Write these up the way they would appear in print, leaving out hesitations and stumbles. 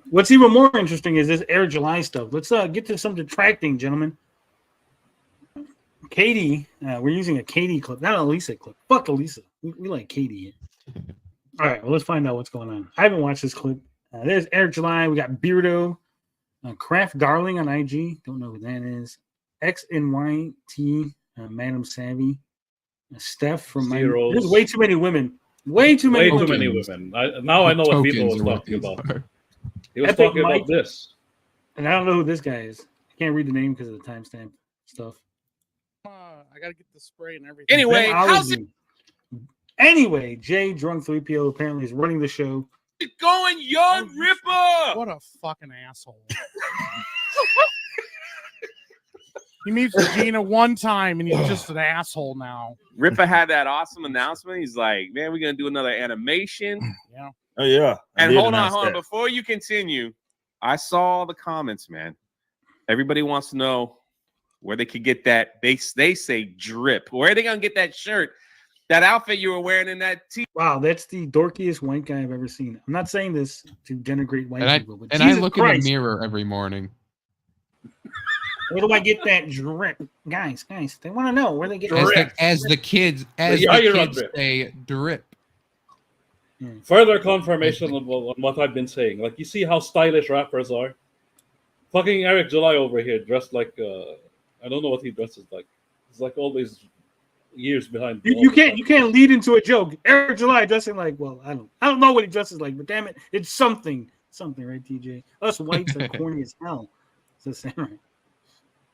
What's even more interesting is this Air July stuff. Let's get to some detracting, gentlemen. Katie, we're using a Katie clip, not an Elisa clip. Fuck Elisa. We like Katie. All right, well, let's find out what's going on. I haven't watched this clip. There's Air July. We got Beardo, Craft Darling on IG. Don't know who that is. XNYT, Madam Savvy, Steph from my. There's way too many women. Way too many women. Now I know what people was talking about. He was talking about this. And I don't know who this guy is. I can't read the name because of the timestamp stuff. I gotta get the spray and everything. Anyway, Jay Drunk 3PO apparently is running the show. It's going Young Ripper. What a fucking asshole. He meets Regina one time and he's just an asshole now. Ripper had that awesome announcement. He's like, man, we're going to do another animation. Yeah. Oh, yeah. And hold on. Before you continue, I saw the comments, man. Everybody wants to know where they could get that. They say drip. Where are they going to get that shirt? That outfit you were wearing in that tee. Wow, that's the dorkiest white guy I've ever seen. I'm not saying this to denigrate white people, but I look in the mirror every morning. Where do I get that drip? Guys, they want to know where they get drip. As the kids say, drip. Further confirmation on what I've been saying. Like, you see how stylish rappers are? Fucking Eric July over here dressed like, I don't know what he dresses like. He's like always years behind. You can't lead into a joke. Eric July dressing like, well, I don't know what he dresses like, but damn it, it's something, right, TJ? Us whites are corny as hell. It's the same, right?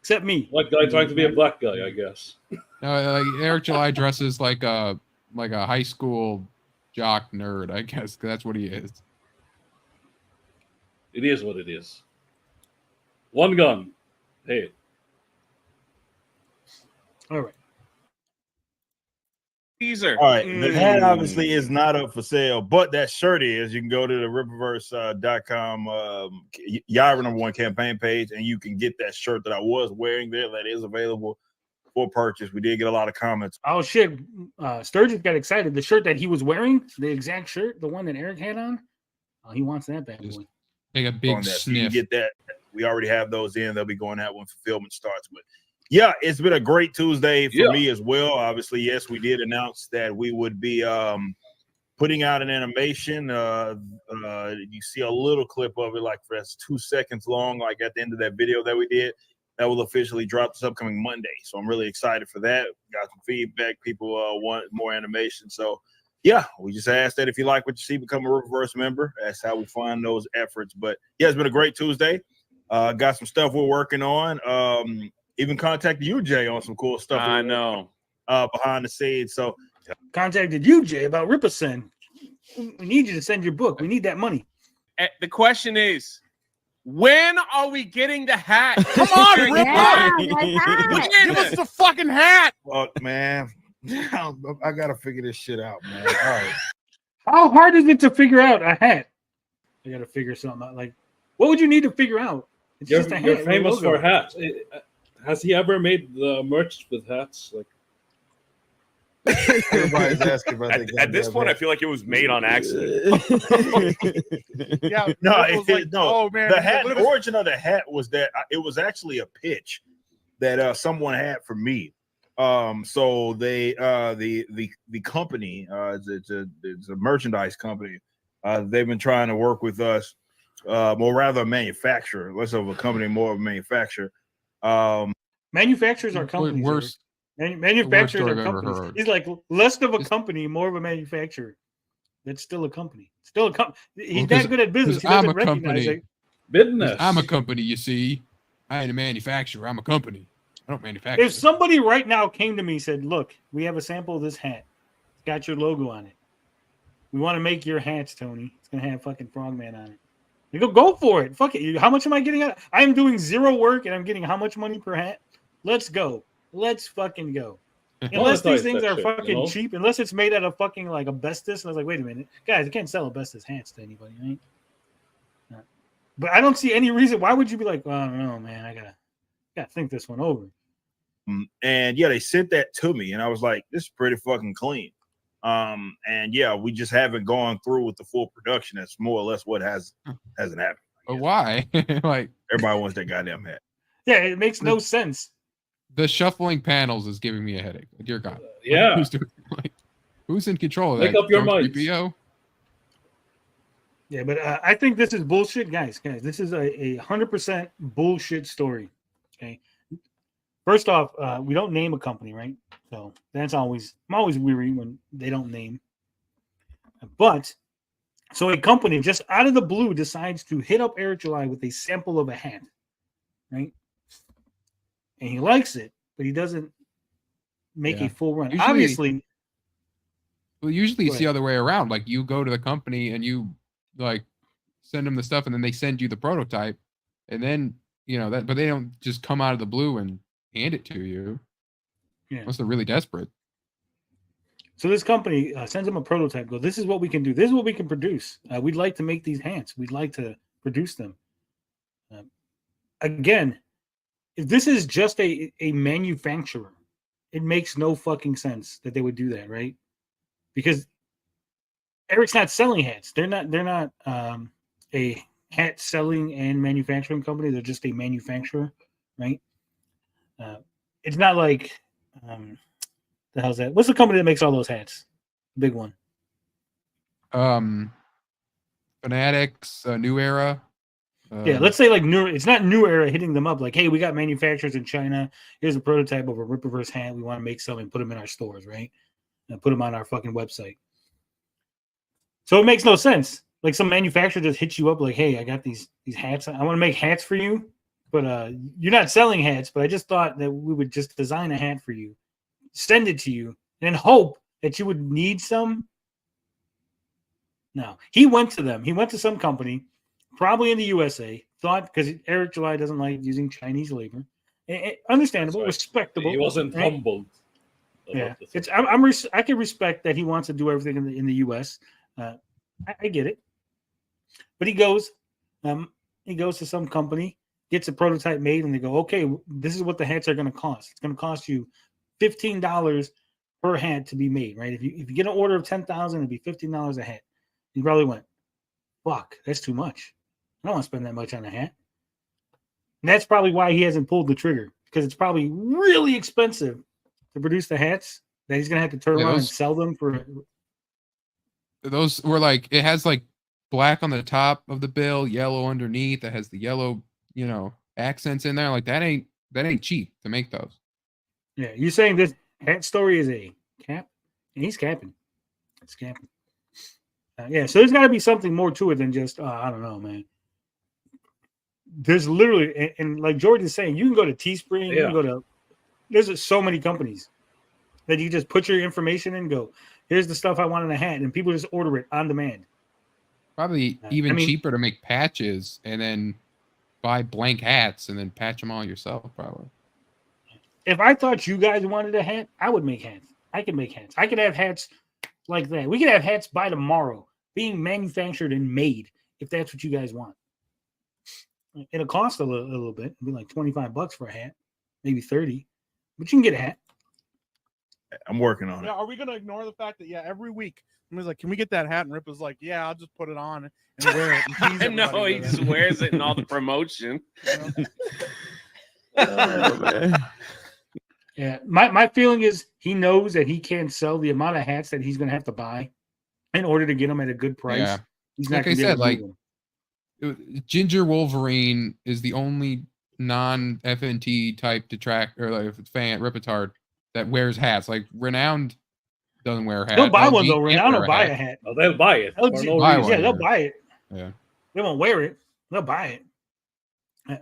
Except me. White guy trying to be a black guy, I guess. Like Eric July dresses like a high school jock nerd, I guess. That's what he is. It is what it is. One gun. Hey. All right. Teaser. All right. The hat obviously is not up for sale, but that shirt is. You can go to the Rippaverse.com Yara #1 campaign page, and you can get that shirt that I was wearing there. That is available for purchase. We did get a lot of comments. Oh, shit. Sturgis got excited. The shirt that he was wearing, the exact shirt, the one that Eric had on, he wants that bad boy. Take a big sniff. You can get that. We already have those in. They'll be going out when fulfillment starts. But yeah, it's been a great Tuesday for me as well. Obviously, yes, we did announce that we would be putting out an animation. You see a little clip of it, like that's 2 seconds long, like at the end of that video that we did. That will officially drop this upcoming Monday. So I'm really excited for that. Got some feedback. People want more animation. So yeah, we just ask that if you like what you see, become a Rippaverse member. That's how we fund those efforts. But yeah, it's been a great Tuesday. Got some stuff we're working on. Even contacted you, Jay, on some cool stuff. I know. Behind the scenes. So contacted you, Jay, about Ripperson. We need you to send your book. We need that money. The question is, when are we getting the hat? Come on, Ripper! Give us the fucking hat! Well, man, I gotta figure this shit out, man. All right. How hard is it to figure out a hat? I gotta figure something out. Like, what would you need to figure out? It's just a hat. You're famous for hats. Has he ever made the merch with hats? Like, everybody's asking about that. At this point, I feel like it was made on accident. Yeah, no. Oh man, the origin of the hat was that it was actually a pitch that someone had for me. So they the company it's a merchandise company. They've been trying to work with us, or rather a manufacturer, less of a company, more of a manufacturer. Manufacturers are companies. Manufacturers are companies. He's like less of a company, more of a manufacturer. That's still a company. Still a company. He's not good at business. He doesn't recognize it. Business. I'm a company, you see. I ain't a manufacturer. I'm a company. I don't manufacture. If somebody right now came to me and said, look, we have a sample of this hat. It's got your logo on it. We want to make your hats, Tony. It's going to have fucking Frogman on it. You go for it. Fuck it. How much am I getting out? I am doing zero work and I'm getting how much money per hat? Let's go. Let's fucking go. Unless these things are fucking cheap, unless it's made out of fucking like asbestos. And I was like, wait a minute. Guys, I can't sell asbestos hats to anybody, right? No. But I don't see any reason. Why would you be like, well, I don't know, man. I gotta think this one over. And yeah, they sent that to me, and I was like, this is pretty fucking clean. And yeah, we just haven't gone through with the full production. That's more or less what hasn't happened. But why? Like Everybody wants that goddamn hat. Yeah, it makes no sense. the shuffling panels is giving me a headache. Dear God. Yeah. Who's in control of Make that? up your Don't minds. 3PO? Yeah, but I think this is bullshit, guys. This is a 100% bullshit story. Okay. First off, we don't name a company, right? So I'm always weary when they don't name. But so a company just out of the blue decides to hit up Eric July with a sample of a hat, right? And he likes it, but he doesn't make a full run. Obviously, usually it's the other way around. Like you go to the company and you like send them the stuff, and then they send you the prototype, and then that. But they don't just come out of the blue and hand it to you. Yeah, unless they're really desperate. So this company sends them a prototype. Go, this is what we can do. This is what we can produce. We'd like to make these hats. We'd like to produce them. Again, if this is just a manufacturer, it makes no fucking sense that they would do that, right? Because Eric's not selling hats. They're not a hat selling and manufacturing company. They're just a manufacturer, right? It's not like the hell's that? What's the company that makes all those hats? Big one. Fanatics, New Era. Yeah, let's say like New. It's not New Era hitting them up like, hey, we got manufacturers in China. Here's a prototype of a Rippaverse hat. We want to make some and put them in our stores, right? And put them on our fucking website. So it makes no sense. Like some manufacturer just hits you up like, hey, I got these hats. I want to make hats for you, but you're not selling hats. But I just thought that we would just design a hat for you, send it to you, and hope that you would need some. No, he went to them. He went to some company, probably in the USA, thought because Eric July doesn't like using Chinese labor. Understandable, respectable. He wasn't right? humbled. Yeah, I can respect that he wants to do everything in the U.S. I get it, but he goes to some company, gets a prototype made, and they go, okay, this is what the hats are going to cost. It's going to cost you $15 per hat to be made, right? If you get an order of 10,000, it'd be $15 a hat. You probably went, fuck, that's too much. I don't want to spend that much on a hat. And that's probably why he hasn't pulled the trigger, because it's probably really expensive to produce the hats that he's going to have to turn around and sell them for. Those were like, it has like black on the top of the bill, yellow underneath. That has the yellow, accents in there. Like that ain't cheap to make those. Yeah, you're saying this hat story is a cap, and he's capping. It's capping. Yeah, so there's got to be something more to it than just I don't know, man. There's literally, and like George is saying, you can go to Teespring, you can go to. There's so many companies that you just put your information in and go, here's the stuff I want in a hat, and people just order it on demand. Probably even cheaper to make patches and then buy blank hats and then patch them all yourself, probably. If I thought you guys wanted a hat, I would make hats. I can make hats. I could have hats like that. We could have hats by tomorrow being manufactured and made if that's what you guys want. It'll cost a little bit. It'll be like $25 for a hat, maybe 30, but you can get a hat. I'm working on it. Are we going to ignore the fact that, every week, somebody's like, can we get that hat? And Rip was like, yeah, I'll just put it on and wear it. And I know, he just wears it in all the promotion. Oh, man. Yeah, my feeling is he knows that he can't sell the amount of hats that he's going to have to buy in order to get them at a good price. Yeah. He's not like I said, like Ginger Wolverine is the only non-FNT type detractor or like fan Ripitard that wears hats. Like Renowned doesn't wear hats. They'll buy one though. Renowned will buy a hat. Oh, they'll buy it. They'll buy it. Yeah, they won't wear it. They'll buy it.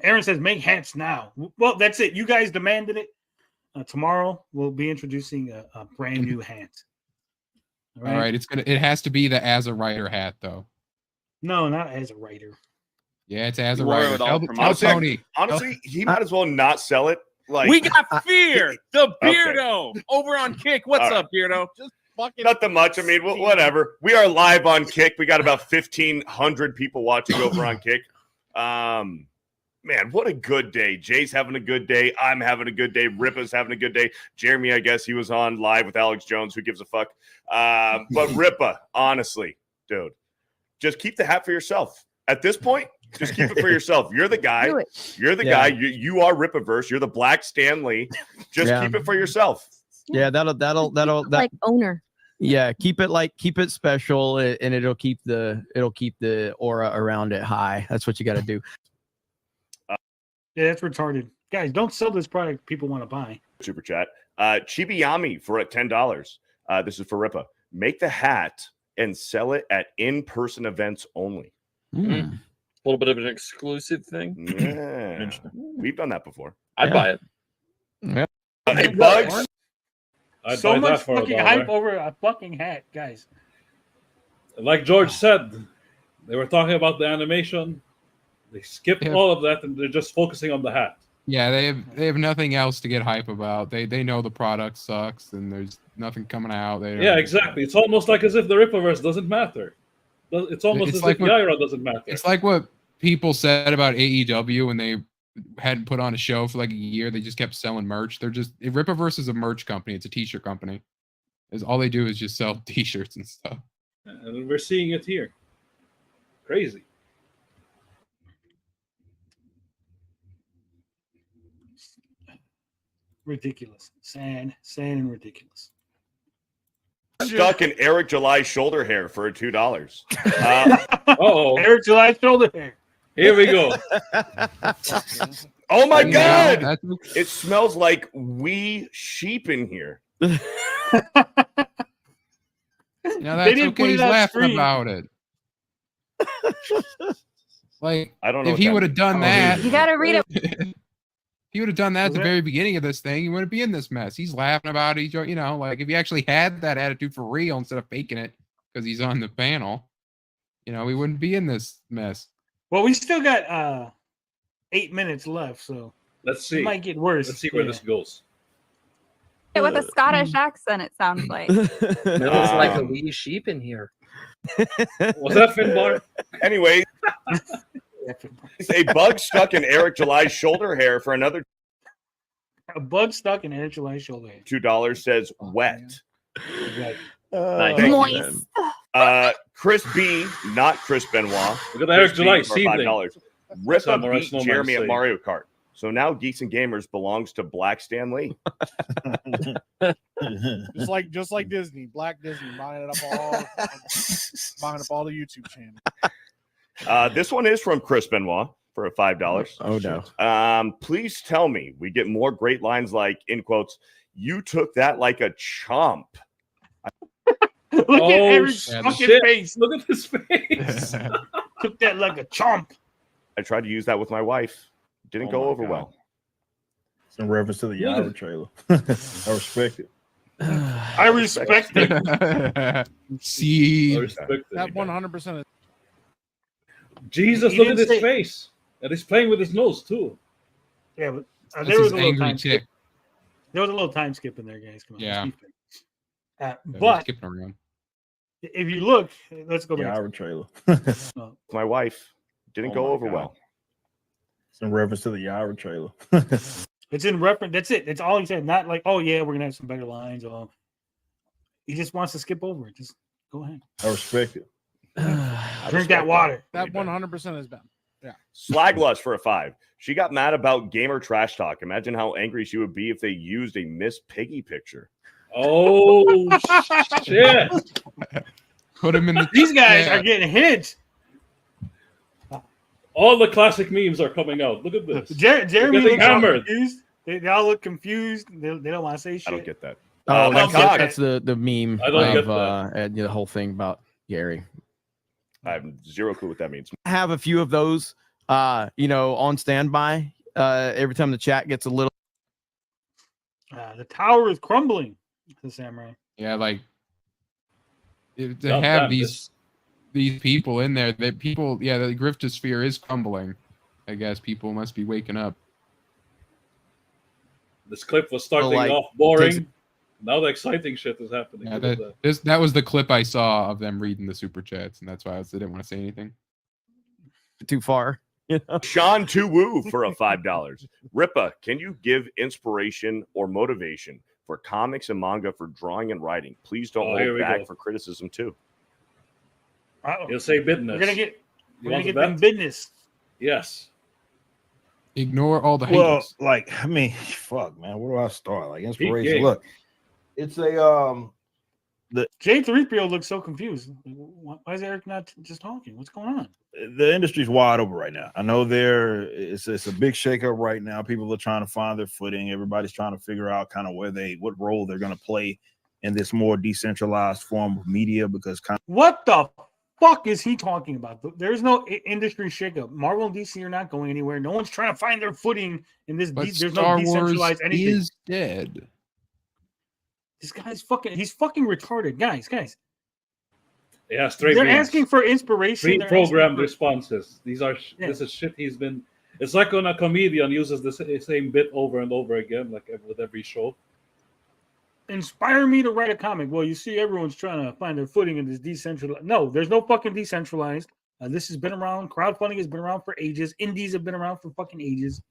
Aaron says, "Make hats now." Well, that's it. You guys demanded it. Tomorrow we'll be introducing a brand new hat. All right, it has to be the As a Writer hat though. No, not as a writer. Yeah, it's as a writer. Tell Tony. Honestly, he might as well not sell it. Like we got Fear, the Beardo, over on Kick. What's up, Beardo? Just fucking nothing much. I mean, whatever. We are live on Kick. We got about 1,500 people watching over on Kick. Man, what a good day. Jay's having a good day. I'm having a good day. Rippa's having a good day. Jeremy, I guess he was on live with Alex Jones. Who gives a fuck? But Rippa, honestly, dude, just keep the hat for yourself. At this point, just keep it for yourself. You're the guy. You're the guy. You are Rippaverse. You're the Black Stan Lee. Just keep it for yourself. Yeah, that'll like owner. Yeah, keep it special, and it'll keep the aura around it high. That's what you got to do. Yeah, that's retarded. Guys, don't sell this product people want to buy. Super chat. Chibiyami for $10. This is for Rippa. Make the hat and sell it at in-person events only. A little bit of an exclusive thing. Yeah. We've done that before. I'd buy it. Yeah. Hey, Bugs. I'd So buy much that for fucking $1. hype over a fucking hat, guys. Like George said, they were talking about the animation. They skipped all of that and they're just focusing on the hat. Yeah, they have nothing else to get hype about. They know the product sucks and there's nothing coming out. Yeah, exactly. It's almost like as if the Rippaverse doesn't matter. It's almost as if the IRA doesn't matter. It's like what people said about AEW when they hadn't put on a show for like a year. They just kept selling merch. Rippaverse is a merch company. It's a t-shirt company. All they do is just sell t-shirts and stuff. And we're seeing it here. Crazy. Ridiculous. Sad and ridiculous. Stuck in Eric July's shoulder hair for $2. Eric July's shoulder hair. Here we go. Oh my God! It smells like wee sheep in here. Now that's okay. He's laughing about it. Like, I don't know if he would have done that. You gotta read it. If he would have done that at the very beginning of this thing, he wouldn't be in this mess. He's laughing about it. Like if he actually had that attitude for real instead of faking it because he's on the panel, we wouldn't be in this mess. Well, we still got 8 minutes left, so let's see. It might get worse. Let's see where this goes. With a Scottish accent, it sounds like. Smells like a wee sheep in here. Was that Finbar? Anyway, a bug stuck in Eric July's shoulder hair for another. A bug stuck in Eric July's shoulder hair. $2 says wet. Moist. Chris B, not Chris Benoit. Look at Eric July, for $5. Rippa beat Jeremy at Mario Kart. So now Geeks and Gamers belongs to Black Stan Lee. just like Disney, Black Disney, buying up all the YouTube channels. This one is from Chris Benoit for $5. Oh no. Please tell me we get more great lines like, in quotes, "You took that like a chomp." Look at Eric's fucking face. Look at his face. Took that like a chomp. I tried to use that with my wife. Didn't go over well. It's in reference to the Yara trailer. I respect it. I respect it. See, that 100%. Jesus, look at his face. And he's playing with his nose too. Yeah, but there was a little time skip. There was a little time skip in there, guys. Come on. Yeah. But skipping around. If you look, let's go back. Yara trailer. My wife didn't go over well. It's in reference to the Yara trailer. It's in reference. That's it. That's all he said. Not like, oh yeah, we're gonna have some better lines. Or he just wants to skip over it. Just go ahead. I respect it. Drink that water. That 100% is bad. Yeah. Slaglust for a $5. She got mad about gamer trash talk. Imagine how angry she would be if they used a Miss Piggy picture. Oh shit! Put him in the. These guys are getting hit. All the classic memes are coming out. Look at this. Jeremy looks hammered. Confused. They all look confused. They don't want to say shit. I don't get that. Oh, that's the meme I don't get of the whole thing about Gary. I have zero clue what that means. I have a few of those, on standby. Every time the chat gets a little. The tower is crumbling. The samurai. Yeah, like to have these people in there. That people, the griftosphere is crumbling. I guess people must be waking up. This clip was starting off boring. Now the exciting shit is happening. Yeah, that was the clip I saw of them reading the super chats, and that's why I didn't want to say anything. Too far. You know? Sean Tuwu for a $5. Rippa, can you give inspiration or motivation for comics and manga for drawing and writing? Please don't here hold we back go. for criticism too. You'll say business. We're gonna get them business. Yes. Ignore all the Well, haters. like, I mean, fuck, man, where do I start? Like, inspiration. game. Look, it's a J3PO looks so confused. Why is Eric not just talking? What's going on? the industry's wide open right now. I know it's a big shakeup right now. People are trying to find their footing. Everybody's trying to figure out kind of what role they're going to play in this more decentralized form of media, because What the fuck is he talking about? There's no industry shakeup. Marvel and DC are not going anywhere. No one's trying to find their footing in this. But There's Star no decentralized Wars anything. is dead. This guy's he's fucking retarded. Guys. Yeah, straight. They're asking for inspiration. They're Pre-programmed asking for- responses. These are this is shit he's been. It's like when a comedian uses the same bit over and over again, like with every show. Inspire me to write a comic. Well, you see, everyone's trying to find their footing in this decentralized. No, there's no fucking decentralized. This has been around. Crowdfunding has been around for ages. Indies have been around for fucking ages.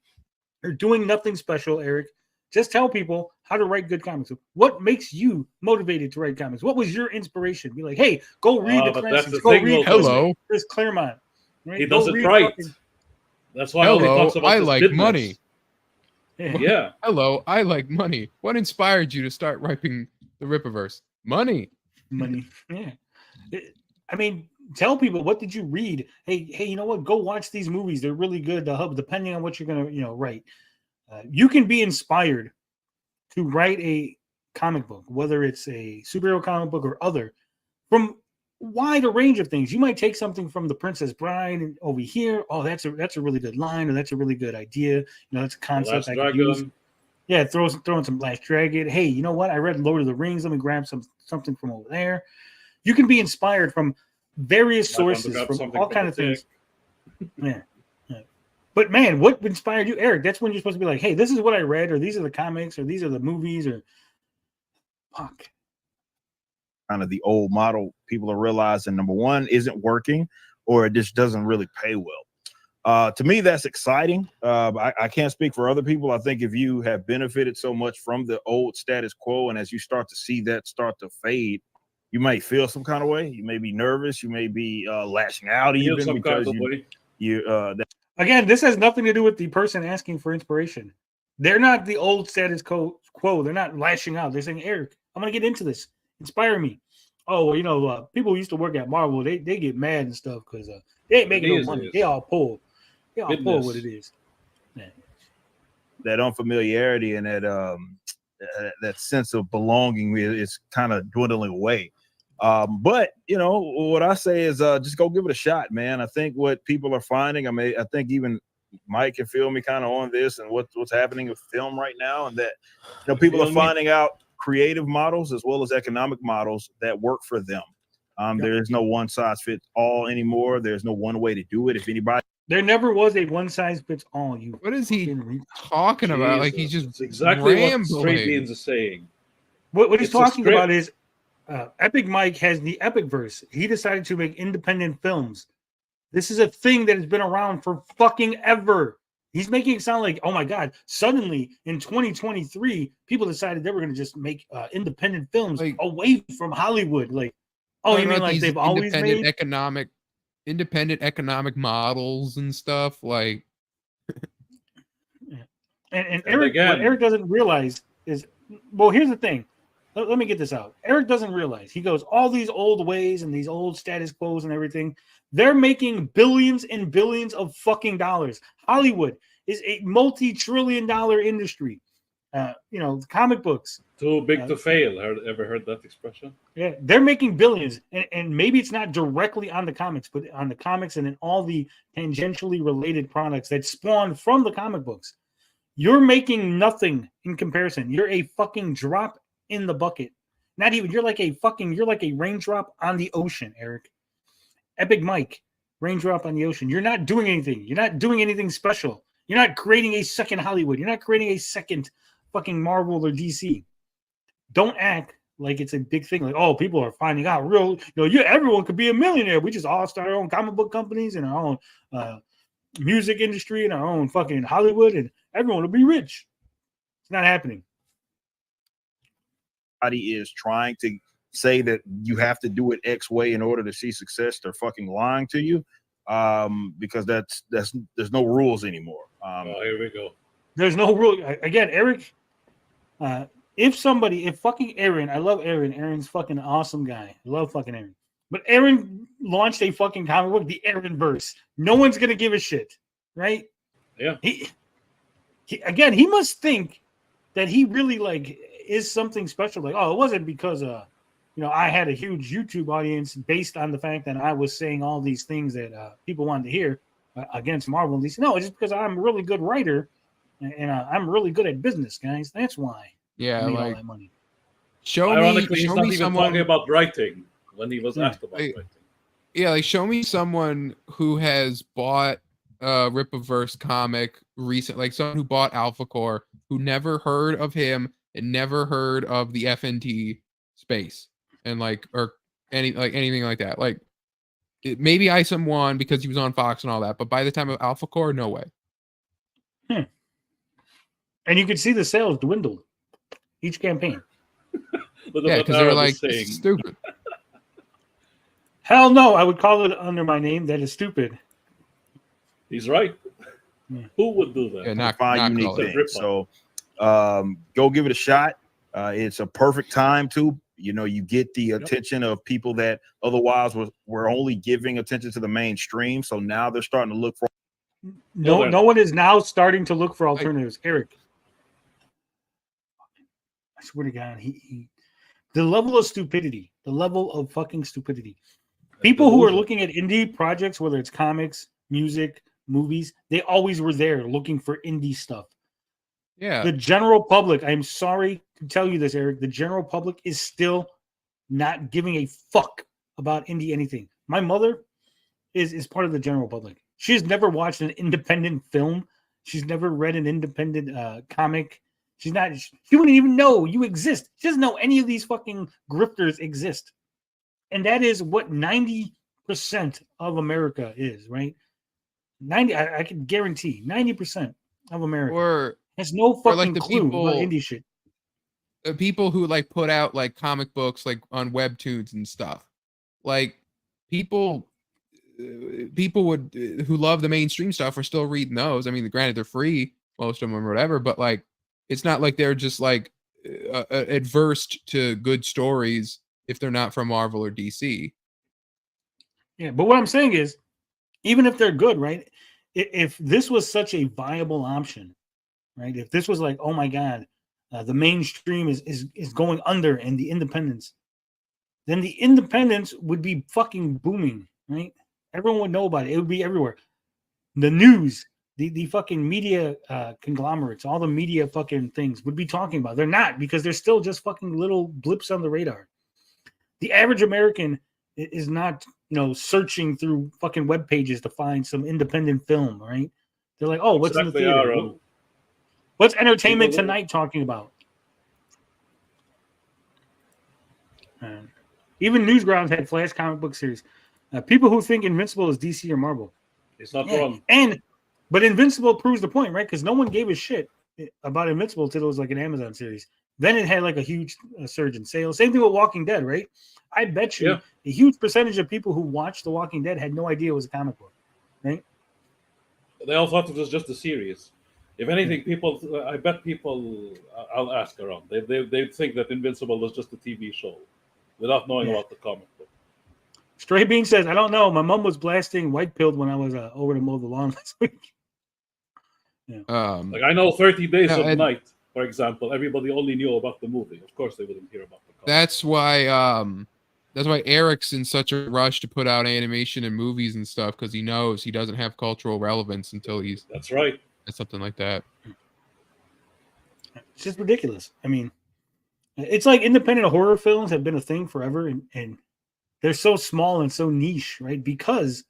They're doing nothing special, Eric. Just tell people how to write good comics. What makes you motivated to write comics? What was your inspiration? Be like, hey, go read the classics. Go read Chris Claremont. Right? He does it right. That's why he talks about I this like business. money. Yeah. Hello, I like money. What inspired you to start writing the Rippaverse? Money. Yeah. I mean, tell people, what did you read? Hey, you know what? Go watch these movies. They're really good. The hub, depending on what you're gonna, write. You can be inspired to write a comic book, whether it's a superhero comic book or other, from wide a range of things. You might take something from The Princess Bride and over here. Oh, that's a really good line, or that's a really good idea. That's a concept I could use. Yeah, throw in some Last Dragon. Hey, you know what? I read Lord of the Rings. Let me grab something from over there. You can be inspired from various sources, from all kinds of things. Yeah. But man, what inspired you, Eric? That's when you're supposed to be like, hey, this is what I read, or these are the comics, or these are the movies, or fuck. Kind of the old model people are realizing, number one, isn't working, or it just doesn't really pay well. To me, that's exciting. I can't speak for other people. I think if you have benefited so much from the old status quo, and as you start to see that start to fade, you might feel some kind of way. You may be nervous. You may be lashing out even because Again, this has nothing to do with the person asking for inspiration. They're not the old status quo. They're not lashing out. They're saying, Eric, I'm going to get into this. Inspire me. Oh, people who used to work at Marvel, they get mad and stuff because they ain't making no money. They all pull. They all pull what it is. Man. That unfamiliarity and that sense of belonging is kind of dwindling away. But what I say is just go give it a shot, man. I think what people are finding, I think even Mike can feel me kind of on this and what's happening with film right now, and that people are finding out creative models as well as economic models that work for them. There is no one size fits all anymore. There's no one way to do it. If anybody, there never was a one size fits all. What is he talking about? Like he's just it's exactly rambling. what Straight Beans is saying. What he's talking about is Epic Mike has the Epicverse. He decided to make independent films. This is a thing that has been around for fucking ever. He's making it sound like, oh my God, suddenly in 2023, people decided they were going to just make independent films away from Hollywood. Like, oh, you mean like they've always made independent economic models and stuff? Like, and Eric, what Eric doesn't realize is, well, here's the thing. Let me get this out. Eric doesn't realize. He goes, all these old ways and these old status quos and everything, they're making billions and billions of fucking dollars. Hollywood is a multi-trillion-dollar industry. Comic books. Too big to fail. Ever heard that expression? Yeah, they're making billions. And maybe it's not directly on the comics, but on the comics and in all the tangentially related products that spawn from the comic books. You're making nothing in comparison. You're a fucking drop in the bucket. Not even, you're like a raindrop on the ocean, Eric. Epic Mike, raindrop on the ocean. You're not doing anything. You're not doing anything special. You're not creating a second Hollywood. You're not creating a second fucking Marvel or DC. Don't act like it's a big thing. Like, oh, people are finding out everyone could be a millionaire. We just all start our own comic book companies and our own music industry and our own fucking Hollywood, and everyone will be rich. It's not happening. Is trying to say that you have to do it X way in order to see success. They're fucking lying to you, because there's no rules anymore. Here we go. There's no rule. Again, Eric, if fucking Aaron, I love Aaron. Aaron's fucking awesome guy. I love fucking Aaron. But Aaron launched a fucking comic book, the Aaronverse. No one's gonna give a shit, right? Yeah. He must think that he really like is something special. Like, oh, it wasn't because I had a huge YouTube audience based on the fact that I was saying all these things that people wanted to hear against Marvel and DC. No, it's just because I'm a really good writer and I'm really good at business, guys. That's why. Yeah, I made like all that money. Ironically, he's not even someone talking about writing when he was asked about writing. Yeah, like show me someone who has bought Rippaverse comic recent, like someone who bought Alpha Core, who never heard of him and never heard of the FNT space and or anything like that. Like maybe Isom won because he was on Fox and all that, but by the time of Alpha Core, no way. And you could see the sales dwindle each campaign. Yeah, because they were like, this is stupid. Hell no, I would call it under my name. That is stupid. He's right. Who would do that? Yeah, not unique thing. So go give it a shot. It's a perfect time to, you get the attention of people that otherwise were only giving attention to the mainstream. So now they're starting to look for. No one is now starting to look for alternatives. Eric, I swear to God, the level of stupidity, the level of fucking stupidity. People who are looking at indie projects, whether it's comics, music, movies, they always were there looking for indie stuff. Yeah. The general public, I'm sorry to tell you this, Eric, the general public is still not giving a fuck about indie anything. My mother is part of the general public. She's never watched an independent film. She's never read an independent comic. She wouldn't even know you exist. She doesn't know any of these fucking grifters exist. And that is what 90% of America is, right? 90, I can guarantee 90% of America has no fucking clue about indie shit. People who put out comic books on webtoons and stuff. People would who love the mainstream stuff are still reading those. I mean, granted they're free, most of them or whatever, but it's not like they're just adverse to good stories if they're not from Marvel or DC. Yeah, but what I'm saying is, even if they're good, right? If this was such a viable option, right? If this was oh my God, the mainstream is going under and the independents, then the independents would be fucking booming, right? Everyone would know about it. It would be everywhere. The news, the fucking media conglomerates, all the media fucking things would be talking about it. They're not, because they're still just fucking little blips on the radar. The average American is not, searching through fucking web pages to find some independent film, right? They're like, oh, what's in the theater? What's Entertainment Tonight talking about? Even Newsgrounds had Flash comic book series. People who think Invincible is DC or Marvel. It's not wrong. But Invincible proves the point, right? Because no one gave a shit about Invincible until it was an Amazon series. Then it had a huge surge in sales. Same thing with Walking Dead, right? I bet you a huge percentage of people who watched The Walking Dead had no idea it was a comic book, right? They all thought it was just a series. If anything, I bet people, I'll ask around, they think that Invincible was just a TV show without knowing about the comic book. Stray Bean says, I don't know. My mom was blasting White Pilled when I was over to mow the lawn last week. Yeah. I know 30 Days of Night, for example, everybody only knew about the movie. Of course, they wouldn't hear about the comic. That's why Eric's in such a rush to put out animation and movies and stuff, because he knows he doesn't have cultural relevance until he's. That's right. Something like that. It's just ridiculous. I mean, it's like independent horror films have been a thing forever, and they're so small and so niche, right? Because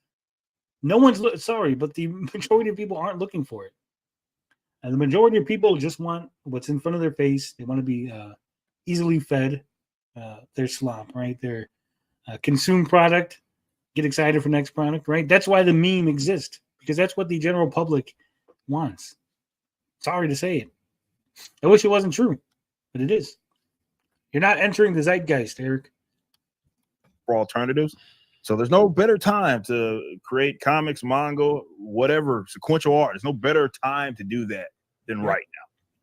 no one's sorry, but the majority of people aren't looking for it. And the majority of people just want what's in front of their face. They want to be easily fed their slop, right? Their consume product, get excited for next product, right? That's why the meme exists, because that's what the general public wants. Sorry to say it. I wish it wasn't true, but it is. You're not entering the zeitgeist, Eric. For alternatives. So there's no better time to create comics, manga, whatever, sequential art. There's no better time to do that than right now.